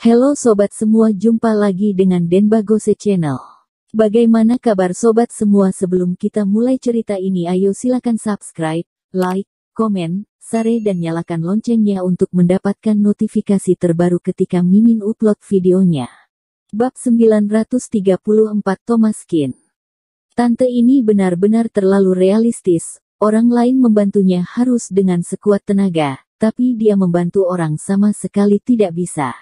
Halo sobat semua, jumpa lagi dengan Denbagose Channel. Bagaimana kabar sobat semua? Sebelum kita mulai cerita ini, ayo silakan subscribe, like, komen, share dan nyalakan loncengnya untuk mendapatkan notifikasi terbaru ketika Mimin upload videonya. Bab 934 Thomas Kin. Tante ini benar-benar terlalu realistis, orang lain membantunya harus dengan sekuat tenaga, tapi dia membantu orang sama sekali tidak bisa.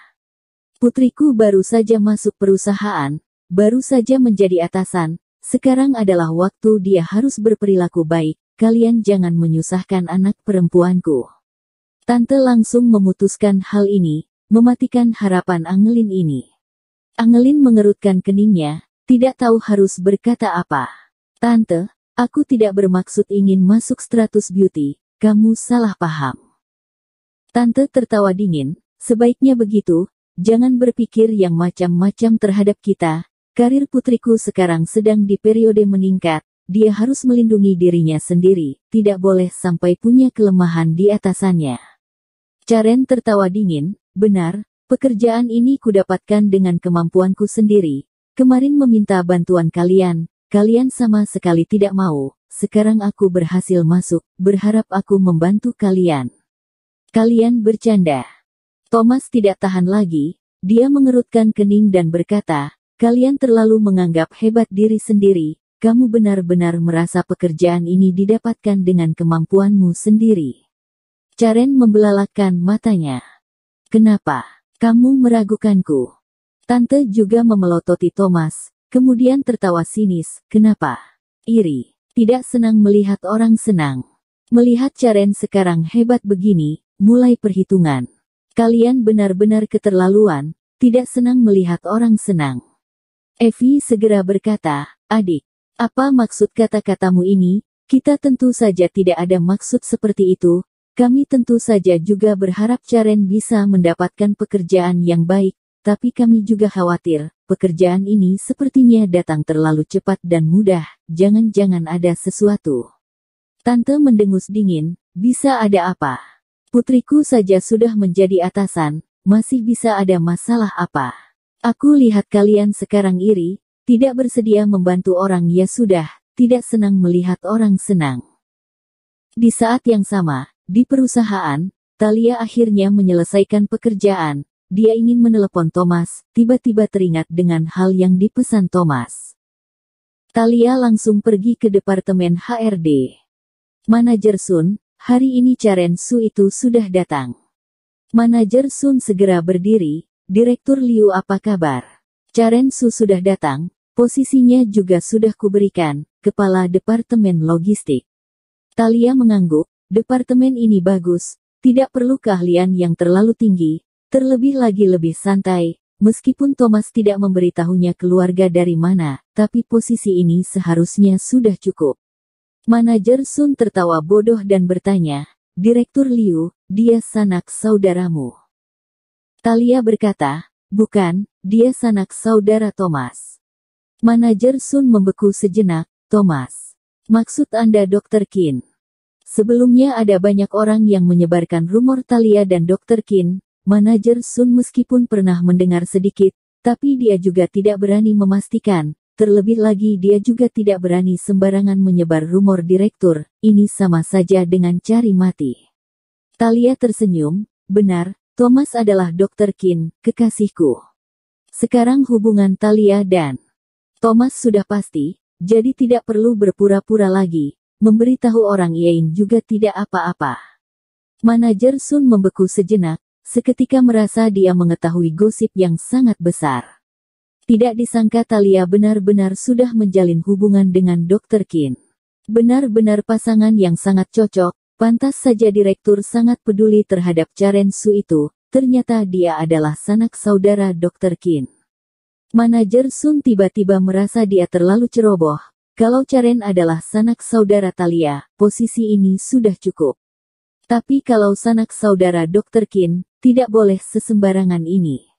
Putriku baru saja masuk perusahaan, baru saja menjadi atasan, sekarang adalah waktu dia harus berperilaku baik, kalian jangan menyusahkan anak perempuanku. Tante langsung memutuskan hal ini, mematikan harapan Angelin ini. Angelin mengerutkan keningnya, tidak tahu harus berkata apa. Tante, aku tidak bermaksud ingin masuk Stratus Beauty, kamu salah paham. Tante tertawa dingin, sebaiknya begitu. Jangan berpikir yang macam-macam terhadap kita, karir putriku sekarang sedang di periode meningkat, dia harus melindungi dirinya sendiri, tidak boleh sampai punya kelemahan di atasannya. Caren tertawa dingin, benar, pekerjaan ini kudapatkan dengan kemampuanku sendiri, kemarin meminta bantuan kalian, kalian sama sekali tidak mau, sekarang aku berhasil masuk, berharap aku membantu kalian. Kalian bercanda. Thomas tidak tahan lagi, dia mengerutkan kening dan berkata, kalian terlalu menganggap hebat diri sendiri, kamu benar-benar merasa pekerjaan ini didapatkan dengan kemampuanmu sendiri. Caren membelalakkan matanya. Kenapa? Kamu meragukanku? Tante juga memelototi Thomas, kemudian tertawa sinis, kenapa? Iri, tidak senang melihat orang senang. Melihat Caren sekarang hebat begini, mulai perhitungan. Kalian benar-benar keterlaluan, tidak senang melihat orang senang. Evie segera berkata, adik, apa maksud kata-katamu ini? Kita tentu saja tidak ada maksud seperti itu, kami tentu saja juga berharap Caren bisa mendapatkan pekerjaan yang baik, tapi kami juga khawatir, pekerjaan ini sepertinya datang terlalu cepat dan mudah, jangan-jangan ada sesuatu. Tante mendengus dingin, bisa ada apa? Putriku saja sudah menjadi atasan, masih bisa ada masalah apa? Aku lihat kalian sekarang iri, tidak bersedia membantu orang, ya sudah, tidak senang melihat orang senang. Di saat yang sama, di perusahaan, Thalia akhirnya menyelesaikan pekerjaan, dia ingin menelepon Thomas, tiba-tiba teringat dengan hal yang dipesan Thomas. Thalia langsung pergi ke departemen HRD. Manajer Sun, hari ini Caren Su itu sudah datang. Manajer Sun segera berdiri, Direktur Liu apa kabar? Caren Su sudah datang, posisinya juga sudah kuberikan, Kepala Departemen Logistik. Thalia mengangguk, departemen ini bagus, tidak perlu keahlian yang terlalu tinggi, terlebih lagi lebih santai, meskipun Thomas tidak memberitahunya keluarga dari mana, tapi posisi ini seharusnya sudah cukup. Manajer Sun tertawa bodoh dan bertanya, Direktur Liu, dia sanak saudaramu? Thalia berkata, bukan, dia sanak saudara Thomas. Manajer Sun membeku sejenak, Thomas. Maksud Anda Dr. Qin? Sebelumnya ada banyak orang yang menyebarkan rumor Thalia dan Dr. Qin, Manajer Sun meskipun pernah mendengar sedikit, tapi dia juga tidak berani memastikan. Terlebih lagi dia juga tidak berani sembarangan menyebar rumor direktur, ini sama saja dengan cari mati. Thalia tersenyum, benar, Thomas adalah Dr. Qin, kekasihku. Sekarang hubungan Thalia dan Thomas sudah pasti, jadi tidak perlu berpura-pura lagi, memberitahu orang lain juga tidak apa-apa. Manajer Sun membeku sejenak, seketika merasa dia mengetahui gosip yang sangat besar. Tidak disangka Thalia benar-benar sudah menjalin hubungan dengan Dr. Qin. Benar-benar pasangan yang sangat cocok, pantas saja direktur sangat peduli terhadap Caren Su itu, ternyata dia adalah sanak saudara Dr. Qin. Manajer Sun tiba-tiba merasa dia terlalu ceroboh, kalau Caren adalah sanak saudara Thalia, posisi ini sudah cukup. Tapi kalau sanak saudara Dr. Qin, tidak boleh sesembarangan ini.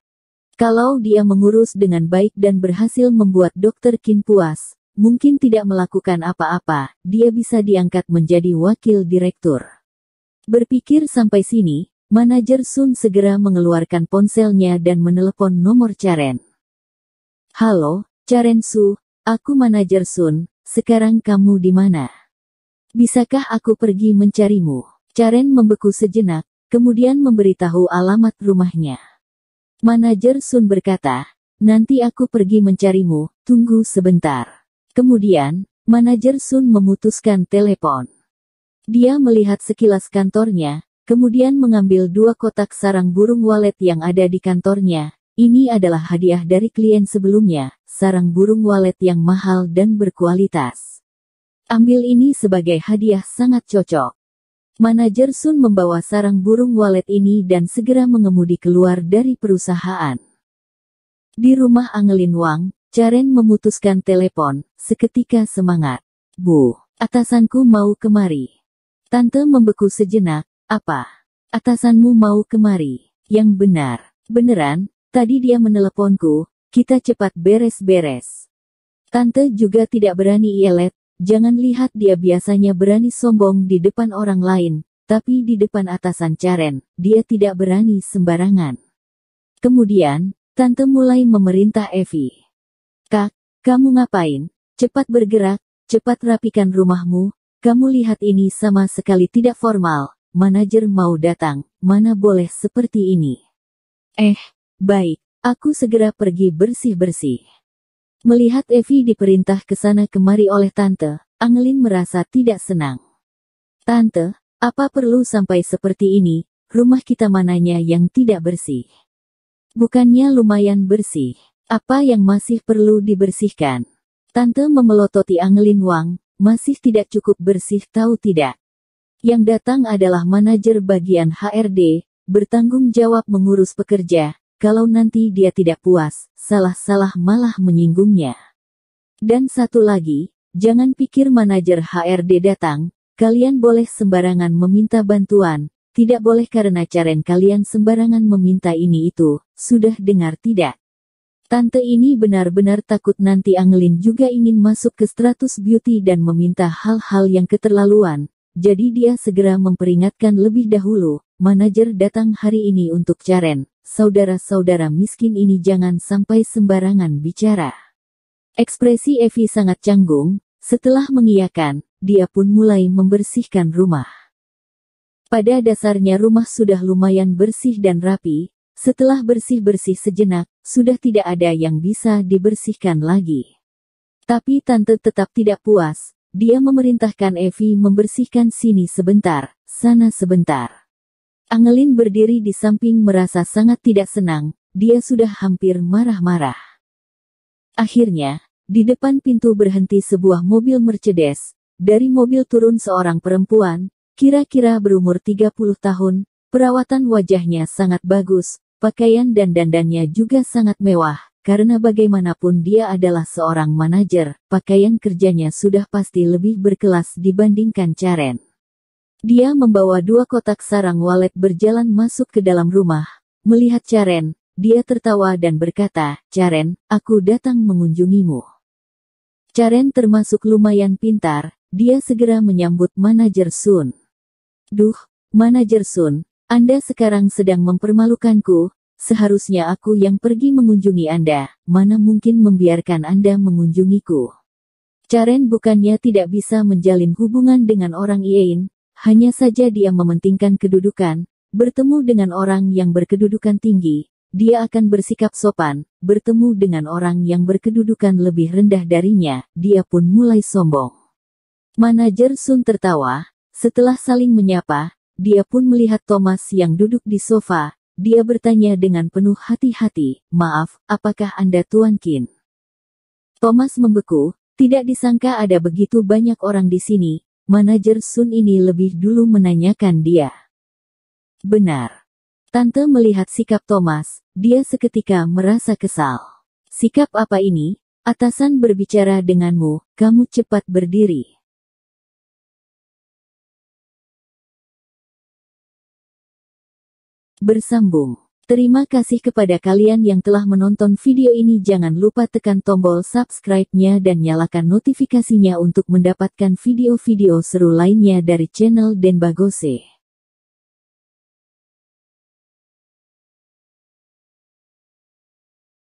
Kalau dia mengurus dengan baik dan berhasil membuat Dr. Qin puas, mungkin tidak melakukan apa-apa, dia bisa diangkat menjadi wakil direktur. Berpikir sampai sini, Manajer Sun segera mengeluarkan ponselnya dan menelepon nomor Charen. Halo, Charen Su, aku Manajer Sun, sekarang kamu di mana? Bisakah aku pergi mencarimu? Charen membeku sejenak, kemudian memberitahu alamat rumahnya. Manajer Sun berkata, nanti aku pergi mencarimu, tunggu sebentar. Kemudian, Manajer Sun memutuskan telepon. Dia melihat sekilas kantornya, kemudian mengambil 2 kotak sarang burung walet yang ada di kantornya. Ini adalah hadiah dari klien sebelumnya, sarang burung walet yang mahal dan berkualitas. Ambil ini sebagai hadiah sangat cocok. Manajer Sun membawa sarang burung walet ini dan segera mengemudi keluar dari perusahaan. Di rumah Angelin Wang, Charen memutuskan telepon, seketika semangat. Bu, atasanku mau kemari. Tante membeku sejenak, apa? Atasanmu mau kemari? Yang benar, beneran, tadi dia meneleponku, kita cepat beres-beres. Tante juga tidak berani iyelet, jangan lihat dia biasanya berani sombong di depan orang lain, tapi di depan atasan Charen, dia tidak berani sembarangan. Kemudian, Tante mulai memerintah Evie. Kak, kamu ngapain? Cepat bergerak, cepat rapikan rumahmu, kamu lihat ini sama sekali tidak formal, manajer mau datang, mana boleh seperti ini. Baik, aku segera pergi bersih-bersih. Melihat Evie diperintah ke sana kemari oleh Tante, Angelin merasa tidak senang. Tante, apa perlu sampai seperti ini, rumah kita mananya yang tidak bersih? Bukannya lumayan bersih. Apa yang masih perlu dibersihkan? Tante memelototi Angelin Wang, masih tidak cukup bersih tahu tidak? Yang datang adalah manajer bagian HRD, bertanggung jawab mengurus pekerja, kalau nanti dia tidak puas, salah-salah malah menyinggungnya. Dan satu lagi, jangan pikir manajer HRD datang, kalian boleh sembarangan meminta bantuan, tidak boleh karena Charen kalian sembarangan meminta ini itu, sudah dengar tidak? Tante ini benar-benar takut nanti Angelin juga ingin masuk ke Stratus Beauty dan meminta hal-hal yang keterlaluan. Jadi dia segera memperingatkan lebih dahulu, manajer datang hari ini untuk Charen, saudara-saudara miskin ini jangan sampai sembarangan bicara. Ekspresi Evie sangat canggung, setelah mengiyakan, dia pun mulai membersihkan rumah. Pada dasarnya rumah sudah lumayan bersih dan rapi. Setelah bersih-bersih sejenak, sudah tidak ada yang bisa dibersihkan lagi. Tapi Tante tetap tidak puas, dia memerintahkan Evie membersihkan sini sebentar, sana sebentar. Angelin berdiri di samping merasa sangat tidak senang, dia sudah hampir marah-marah. Akhirnya, di depan pintu berhenti sebuah mobil Mercedes, dari mobil turun seorang perempuan, kira-kira berumur 30 tahun, perawatan wajahnya sangat bagus. Pakaian dan dandannya juga sangat mewah, karena bagaimanapun dia adalah seorang manajer, pakaian kerjanya sudah pasti lebih berkelas dibandingkan Charen. Dia membawa 2 kotak sarang walet berjalan masuk ke dalam rumah. Melihat Charen, dia tertawa dan berkata, Charen, aku datang mengunjungimu. Charen termasuk lumayan pintar, dia segera menyambut manajer Sun. Duh, manajer Sun. Anda sekarang sedang mempermalukanku, seharusnya aku yang pergi mengunjungi Anda, mana mungkin membiarkan Anda mengunjungiku. Charen bukannya tidak bisa menjalin hubungan dengan orang lain, hanya saja dia mementingkan kedudukan, bertemu dengan orang yang berkedudukan tinggi, dia akan bersikap sopan, bertemu dengan orang yang berkedudukan lebih rendah darinya, dia pun mulai sombong. Manajer Sun tertawa, setelah saling menyapa, dia pun melihat Thomas yang duduk di sofa, dia bertanya dengan penuh hati-hati, maaf, apakah Anda Tuan Qin? Thomas membeku, tidak disangka ada begitu banyak orang di sini, manajer Sun ini lebih dulu menanyakan dia. Benar. Tante melihat sikap Thomas, dia seketika merasa kesal. Sikap apa ini? Atasan berbicara denganmu, kamu cepat berdiri. Bersambung. Terima kasih kepada kalian yang telah menonton video ini. Jangan lupa tekan tombol subscribe-nya dan nyalakan notifikasinya untuk mendapatkan video-video seru lainnya dari channel Denbagose.